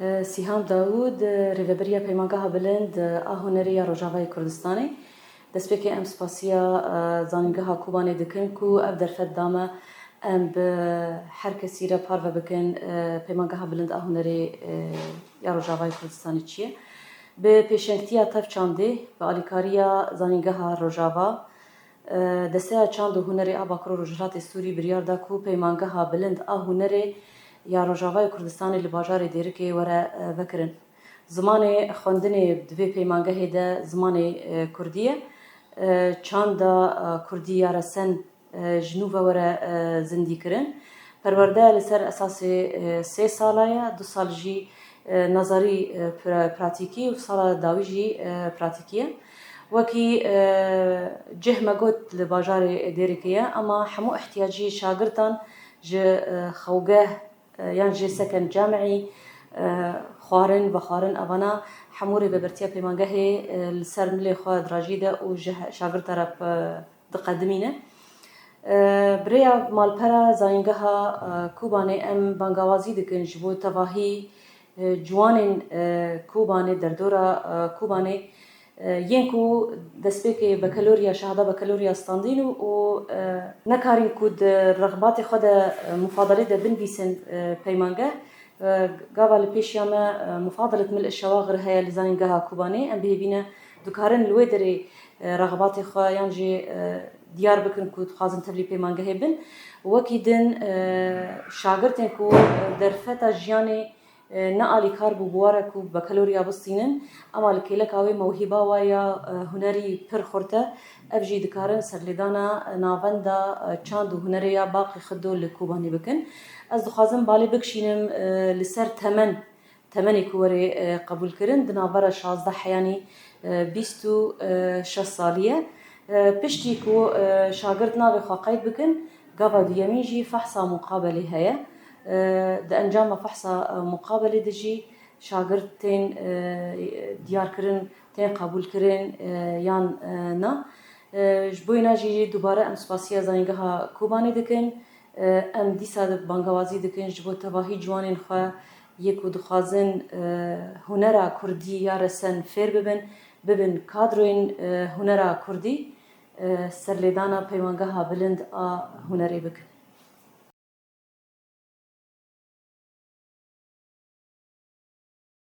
سیهام داود ریوبریا پیمانگاه بلند آهنری روجاوای کردستانی دست بکی ام سپاسیا زانینگاه کوبانی دکن کو اف درفت دامه ام به هر کسی را پار و بکن پیمانگاه بلند آهنری روجاوای کردستانی چیه به پیشنگتیا تف چانده به آلیکاریا زانینگاه روجاوا دسته چاند و هنری آباکرو رجرات سوری بریار دا کو پیمانگاه بلند آهنری یا روجاوای کردستانی لباجار دیرکی وره وکرن زمان خواندن دوی پیمانگاه ده زمان کردیه چاند کردی یا رسن جنوب وره زندی کرن پرورده لسر اساس 3 ساله 2 سال جی نظری پراتیکی و سال داوی جی پراتیکیه وکی جه مگوت لباجار دیرکیه اما همو احتیاجی شاگردان جه خوگه یان جه سکن جامعی خوارن و خوارن اوانا حموری ببرتیا پیمانگاه لسر ملی خواه دراجیده و جه شاگرد طرف دقدمینه بریا مالپرا زاینگاه کوبانه ام بانگوازی دکن جبو تواهی جوانین کوبانه در دورا کوبانه ینکو دسپیک بکالوریا شهاده بکالوریا استاندینو و نکارین کود رغبات خود مفاضله ده بنویسن پیمانگه قابل پیشیامه مفاضله ملء الشواغر هي لزانینگاه کوبانه ام بهبینه دکارن لوی دری رغبات خو یانجی دیار بکن کود خازن تبلی پیمانگه بن وکی دن شاگردن کو درفتا جیانی نه آلیکار بواره کو بکالوریا بستینن اما لکیلک آوی موهبه ویا هنری پر خورته افجی دکارن سرلیدانا ناوندا چاند و هنریا باقی خدو لکوبانی بکن از دخوازم بالی بکشینم لسر تمنی کوری قبول کرن دنابرا 16 حیانی 26 سالیه پشتی کو شاگرد ناوی خواقید بکن قابل دیمیجی فحصا مقابلی هیا ده انجام فحص مقابله دجی شاگرد تین دیار کرن تین قبول کرن یان نه جبوینا جی دوباره ام سپاسیا زانینگاه کوبانی دکن ام دیسا بانگوازی دکن جبو تواهی جوانین خواه یکو دخوازن هنرا کردی یا رسن فیر ببن کادروین هنرا کردی سرلیدانا پیمانگاه بلند هنری بکن